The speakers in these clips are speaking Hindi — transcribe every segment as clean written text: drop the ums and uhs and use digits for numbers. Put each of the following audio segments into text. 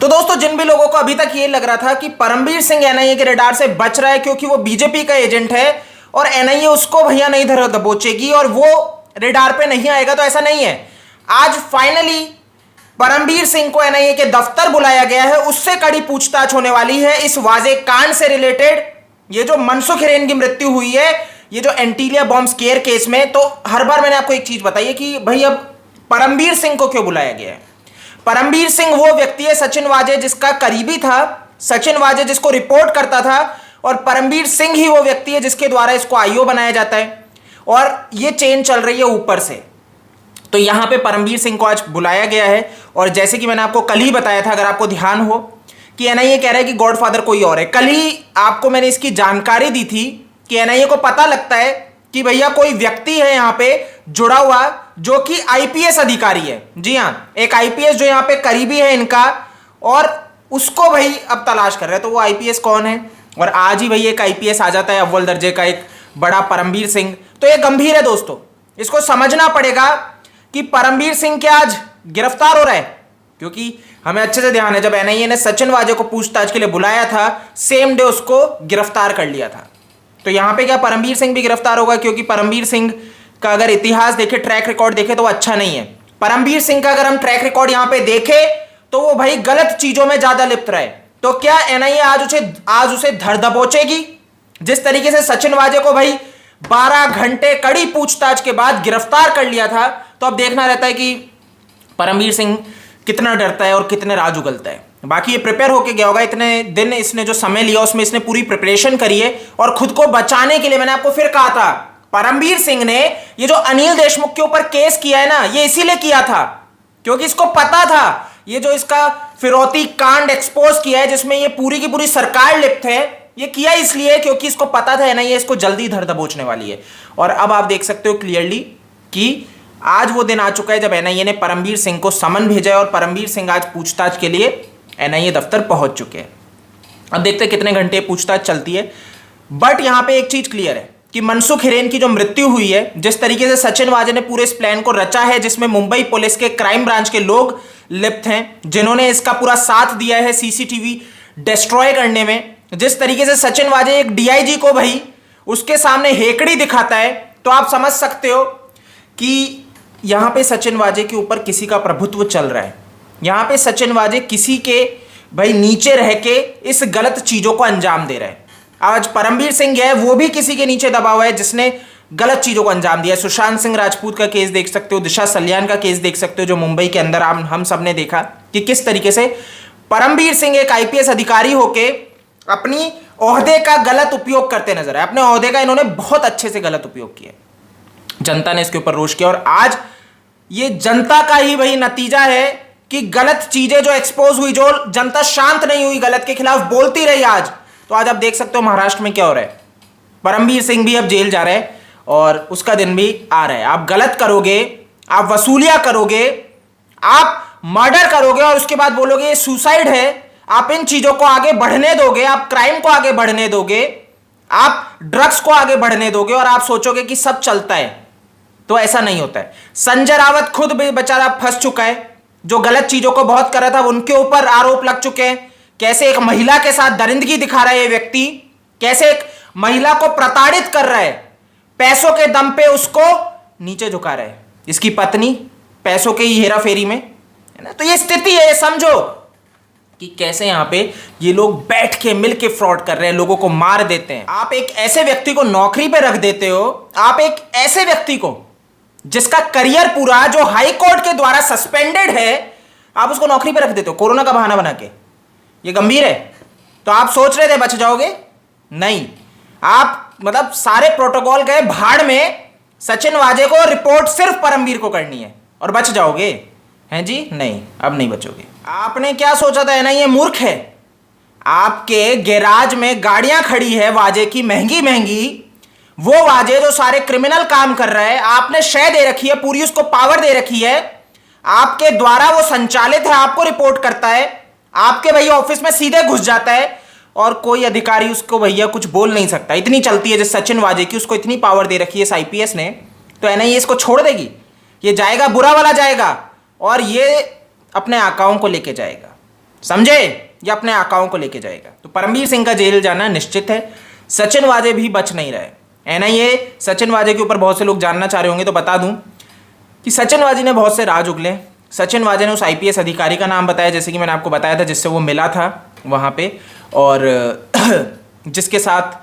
तो दोस्तों, जिन भी लोगों को अभी तक ये लग रहा था कि परमबीर सिंह एनआईए के रडार से बच रहा है क्योंकि वो बीजेपी का एजेंट है और एनआईए उसको भैया नहीं धर दबोचेगी और वो रडार पे नहीं आएगा, तो ऐसा नहीं है। आज फाइनली परमबीर सिंह को एनआईए के दफ्तर बुलाया गया है, उससे कड़ी पूछताछ होने वाली है इस वाजे कांड से रिलेटेड। ये जो मनसुख हिरेन की मृत्यु हुई है, ये जो एंटीलिया बॉम्ब स्केयर केस में, तो हर बार मैंने आपको एक चीज बताई है कि भाई अब परमबीर सिंह को क्यों बुलाया गया है। परमबीर सिंह वो व्यक्ति है सचिन वाजे जिसका करीबी था, सचिन वाजे जिसको रिपोर्ट करता था, और परमबीर सिंह ही वो व्यक्ति है जिसके द्वारा इसको आईओ बनाया जाता है और ये चेन चल रही है ऊपर से। तो यहां पे परमबीर सिंह को आज बुलाया गया है और जैसे कि मैंने आपको कल ही बताया था, अगर आपको ध्यान हो, कि एनआईए कह रहा है कि गॉडफादर कोई और है। कल ही आपको मैंने इसकी जानकारी दी थी कि एनआईए को पता लगता है कि भैया कोई व्यक्ति है यहां पे जुड़ा हुआ जो कि आईपीएस अधिकारी है। जी हां, एक आईपीएस जो यहां पे करीबी है इनका, और उसको भाई अब तलाश कर रहे हैं। तो वो आईपीएस कौन है? और आज ही भाई एक आईपीएस आ जाता है अव्वल दर्जे का, एक बड़ा परमबीर सिंह। तो ये गंभीर है दोस्तों, इसको समझना पड़ेगा कि परमबीर सिंह क्या आज गिरफ्तार हो रहा है, क्योंकि हमें अच्छे से ध्यान है जब एनआईए ने सचिन वाजे को पूछताछ के लिए बुलाया था, सेम डे उसको गिरफ्तार कर लिया था। तो यहां पे क्या परमबीर सिंह भी गिरफ्तार होगा? क्योंकि परमबीर सिंह का अगर इतिहास देखे, ट्रैक रिकॉर्ड देखे, तो वो अच्छा नहीं है। परमबीर सिंह का अगर हम ट्रैक रिकॉर्ड यहां पे देखे तो वो भाई गलत चीजों में ज्यादा लिप्त रहे। तो क्या एनआईए आज उसे धर दबोचेगी? जिस तरीके से सचिन वाजे को भाई 12 घंटे कड़ी पूछताछ के बाद गिरफ्तार कर लिया था, तो अब देखना रहता है कि परमबीर सिंह कितना डरता है और कितने राज उगलता है। बाकी ये प्रिपेयर होके गया होगा, इतने दिन इसने जो समय लिया उसमें इसने पूरी प्रिपरेशन करी है और खुद को बचाने के लिए, मैंने आपको फिर कहा था, परमबीर सिंह ने ये जो अनिल देशमुख के ऊपर केस किया है ना, ये इसीलिए किया था क्योंकि इसको पता था ये जो इसका फिरौती कांड एक्सपोज किया है जिसमें ये पूरी की पूरी सरकार लिप्त है, ये किया इसलिए क्योंकि इसको पता था ना ये इसको जल्दी धर दबोचने वाली है। और अब आप देख सकते हो क्लियरली कि आज वो दिन आ चुका है जब एनआईए ने परमबीर सिंह को समन भेजा है और परमबीर सिंह आज पूछताछ के लिए एनआईए दफ्तर पहुंच चुके हैं। अब देखते हैं कितने घंटे पूछताछ चलती है। बट यहां पे एक चीज क्लियर है कि मनसुख हिरेन की जो मृत्यु हुई है, जिस तरीके से सचिन वाजे ने पूरे इस प्लान को रचा है, जिसमें मुंबई पुलिस के क्राइम ब्रांच के लोग लिप्त हैं, जिन्होंने इसका पूरा साथ दिया है सीसीटीवी डिस्ट्रॉय करने में, जिस तरीके से सचिन वाजे एक डीआईजी को भाई उसके सामने हेकड़ी दिखाता है, तो आप समझ सकते हो कि यहां पे सचिन वाजे के ऊपर किसी का प्रभुत्व चल रहा है। यहां पे सचिन वाजे किसी के भाई नीचे रह के इस गलत चीजों को अंजाम दे रहे हैं। आज परमबीर सिंह है, वो भी किसी के नीचे दबा हुआ है जिसने गलत चीजों को अंजाम दिया। सुशांत सिंह राजपूत का केस देख सकते हो, दिशा सल्यान का केस देख सकते हो, जो मुंबई के अंदर हम सब ने देखा कि किस तरीके से परमबीर सिंह एक आईपीएस अधिकारी होके अपनी ओहदे का गलत उपयोग करते नजर आए। अपने ओहदे का इन्होंने बहुत अच्छे से गलत उपयोग किया, जनता ने इसके ऊपर रोष किया और आज ये जनता का ही वही नतीजा है कि गलत चीजें जो एक्सपोज हुई, जो जनता शांत नहीं हुई, गलत के खिलाफ बोलती रही आज, तो आज आप देख सकते हो महाराष्ट्र में क्या हो रहा है। परमबीर सिंह भी अब जेल जा रहे हैं और उसका दिन भी आ रहा है। आप गलत करोगे, आप वसूलियां करोगे, आप मर्डर करोगे और उसके बाद बोलोगे ये सुसाइड है, आप इन चीजों को आगे बढ़ने दोगे, आप क्राइम को आगे बढ़ने दोगे, आप ड्रग्स को आगे बढ़ने दोगे और आप सोचोगे कि सब चलता है, तो ऐसा नहीं होता है। संजय रावत खुद भी बेचारा फंस चुका है, जो गलत चीजों को बहुत कर रहा था, उनके ऊपर आरोप लग चुके हैं। कैसे एक महिला के साथ दरिंदगी दिखा रहा है ये व्यक्ति, कैसे एक महिला को प्रताड़ित कर रहा है, पैसों के दम पे उसको नीचे झुका रहा है, इसकी पत्नी पैसों के ही हेरा फेरी में, है ना। तो ये स्थिति है, समझो कि कैसे यहां पे ये लोग बैठ के मिल के फ्रॉड कर रहे हैं, लोगों को मार देते हैं। आप एक ऐसे व्यक्ति को नौकरी पे रख देते हो, आप एक ऐसे व्यक्ति को जिसका करियर पूरा जो हाई कोर्ट के द्वारा सस्पेंडेड है, आप उसको नौकरी पे रख देते हो कोरोना का बहाना बना के। ये गंभीर है। तो आप सोच रहे थे बच जाओगे, नहीं, आप मतलब सारे प्रोटोकॉल गए भाड़ में। सचिन वाजे को रिपोर्ट सिर्फ परमबीर को करनी है और बच जाओगे, हैं जी? नहीं, अब नहीं बचोगे। आपने क्या सोचा था? एनआईए मूर्ख है। आपके गैराज में गाड़ियां खड़ी है वाजे की, महंगी महंगी, वो वाजे जो सारे क्रिमिनल काम कर रहा है, आपने शय दे रखी है, पूरी उसको पावर दे रखी है, आपके द्वारा वो संचालित है, आपको रिपोर्ट करता है, आपके भैया ऑफिस में सीधे घुस जाता है और कोई अधिकारी उसको भैया कुछ बोल नहीं सकता। इतनी चलती है जिस सचिन वाजे की, उसको इतनी पावर दे रखी है इस आईपीएस ने, तो एनआईए इसको छोड़ देगी? ये जाएगा, बुरा वाला जाएगा और ये अपने आकाओं को लेके जाएगा। समझे? ये अपने आकाओं को लेके जाएगा। तो परमवीर सिंह का जेल जाना निश्चित है। सचिन वाजे भी बच नहीं रहे। एनआईए सचिन वाजे के ऊपर बहुत से लोग जानना चाह रहे होंगे, तो बता दूं कि सचिन वाजे ने बहुत से राज उगले। सचिन वाजे ने उस आईपीएस अधिकारी का नाम बताया, जैसे कि मैंने आपको बताया था, जिससे वो मिला था वहाँ पे, और जिसके साथ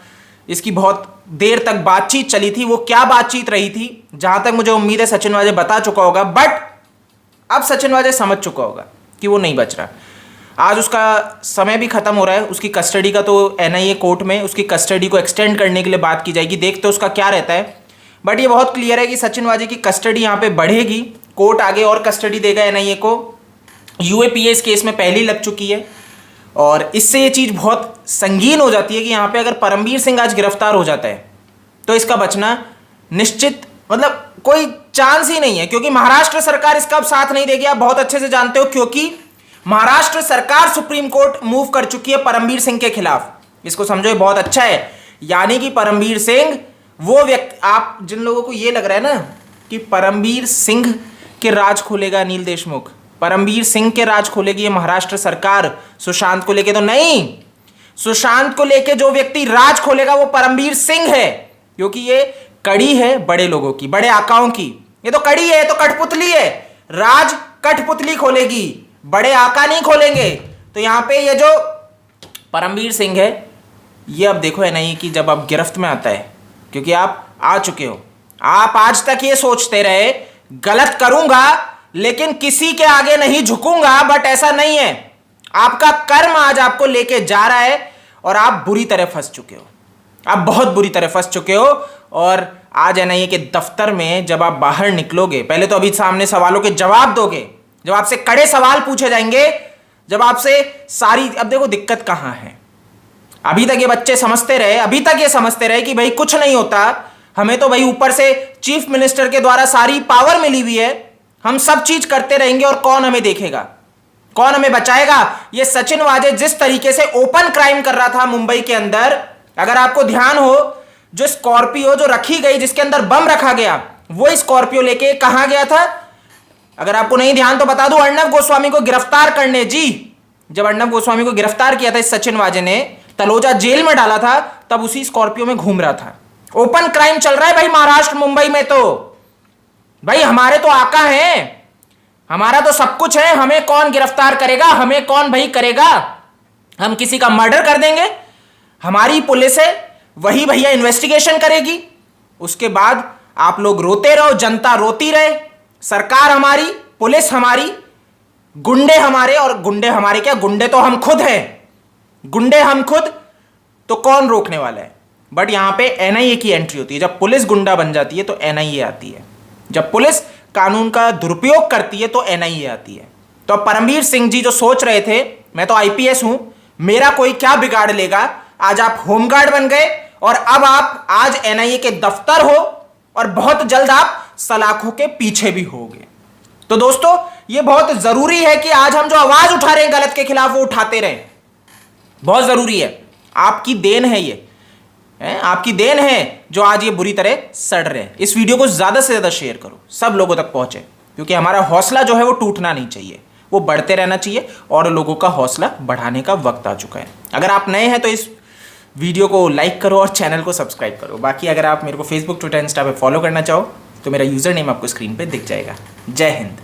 इसकी बहुत देर तक बातचीत चली थी। वो क्या बातचीत रही थी, जहाँ तक मुझे उम्मीद है सचिन वाजे बता चुका होगा, बट अब सचिन वाजे समझ चुका होगा कि वो नहीं बच रहा। आज उसका समय भी खत्म हो रहा है। उसकी कस्टडी का तो एनआईए कोर्ट में उसकी कस्टडी को एक्सटेंड करने के लिए बात की जाएगी, देखते उसका क्या रहता है। बट ये बहुत क्लियर है कि सचिन वाजे की कस्टडी यहाँ पे बढ़ेगी। कोर्ट आगे और कस्टडी देगा एनआईए को। यूएपीए इस केस में पहले ही लग चुकी है, और इससे ये चीज़ बहुत संगीन हो जाती है कि यहाँ पे अगर परमवीर सिंह आज गिरफ्तार हो जाता है तो इसका बचना निश्चित, मतलब कोई चांस ही नहीं है, क्योंकि महाराष्ट्र सरकार इसका अब साथ नहीं देगी। आप बहुत अच्छे से जानते हो, क्योंकि महाराष्ट्र सरकार सुप्रीम कोर्ट मूव कर चुकी है परमवीर सिंह के खिलाफ। इसको समझो, ये बहुत अच्छा है। यानी कि परमवीर सिंह वो व्यक्ति, आप जिन लोगों को ये लग रहा है ना कि परमवीर सिंह के राज खोलेगा अनिल देशमुख, परमवीर सिंह के राज खोलेगी ये महाराष्ट्र सरकार सुशांत को लेके, तो नहीं। सुशांत को लेके जो व्यक्ति राज खोलेगा वो परमवीर सिंह है, क्योंकि ये कड़ी है बड़े लोगों की, बड़े आकाओं की। ये तो कड़ी है, ये तो कठपुतली है। राज कठपुतली खोलेगी, बड़े आका नहीं खोलेंगे। तो यहां पे ये जो परमवीर सिंह है, ये अब देखो एनआईए की जब अब गिरफ्त में आता है, क्योंकि आप आ चुके हो। आप आज तक ये सोचते रहे गलत करूंगा लेकिन किसी के आगे नहीं झुकूंगा, बट ऐसा नहीं है। आपका कर्म आज आपको लेके जा रहा है और आप बुरी तरह फंस चुके हो। आप बहुत बुरी तरह फंस चुके हो। और आज एनआईए के दफ्तर में जब आप बाहर निकलोगे, पहले तो अभी सामने सवालों के जवाब दोगे, जब आपसे कड़े सवाल पूछे जाएंगे, जब आपसे सारी, अब देखो दिक्कत कहां है। अभी तक ये बच्चे समझते रहे, अभी तक ये समझते रहे कि भाई कुछ नहीं होता, हमें तो भाई ऊपर से चीफ मिनिस्टर के द्वारा सारी पावर मिली हुई है, हम सब चीज करते रहेंगे और कौन हमें देखेगा, कौन हमें बचाएगा। ये सचिन वाजे जिस तरीके से ओपन क्राइम कर रहा था मुंबई के अंदर, अगर आपको ध्यान हो, जो स्कॉर्पियो जो रखी गई जिसके अंदर बम रखा गया, वो स्कॉर्पियो लेके कहां गया था, अगर आपको नहीं ध्यान तो बता दूं, अर्णव गोस्वामी को गिरफ्तार करने। जी, जब अर्णव गोस्वामी को गिरफ्तार किया था इस सचिन वाजे ने, तलोजा जेल में डाला था, तब उसी स्कॉर्पियो में घूम रहा था। ओपन क्राइम चल रहा है भाई महाराष्ट्र मुंबई में। तो भाई हमारे तो आका हैं, हमारा तो सब कुछ है, हमें कौन गिरफ्तार करेगा, हमें कौन भाई करेगा। हम किसी का मर्डर कर देंगे, हमारी पुलिस है, वही भैया इन्वेस्टिगेशन करेगी। उसके बाद आप लोग रोते रहो, जनता रोती रहे, सरकार हमारी, पुलिस हमारी, गुंडे हमारे। और गुंडे हमारे क्या, गुंडे तो हम खुद हैं, गुंडे हम खुद, तो कौन रोकने वाला है। बट यहां पे एनआईए की एंट्री होती है। जब पुलिस गुंडा बन जाती है तो एनआईए आती है, जब पुलिस कानून का दुरुपयोग करती है तो एनआईए आती है। तो अब परमवीर सिंह जी जो सोच रहे थे मैं तो आईपीएस हूं, मेरा कोई क्या बिगाड़ लेगा, आज आप होमगार्ड बन गए और अब आप आज एनआईए के दफ्तर हो और बहुत जल्द आप सलाखों के पीछे भी होगे। तो दोस्तों ये बहुत जरूरी है कि आज हम जो आवाज उठा रहे हैं गलत के खिलाफ वो उठाते रहें, बहुत जरूरी है। आपकी देन है ये, आपकी देन है जो आज ये बुरी तरह सड़ रहे हैं। इस वीडियो को ज्यादा से ज्यादा शेयर करो, सब लोगों तक पहुंचे, क्योंकि हमारा हौसला जो है वो टूटना नहीं चाहिए, वो बढ़ते रहना चाहिए और लोगों का हौसला बढ़ाने का वक्त आ चुका है। अगर आप नए हैं तो इस वीडियो को लाइक करो और चैनल को सब्सक्राइब करो। बाकी अगर आप मेरे को फेसबुक, ट्विटर, इंस्टा पे फॉलो करना चाहो तो मेरा यूजर नेम आपको स्क्रीन पे दिख जाएगा। जय हिंद।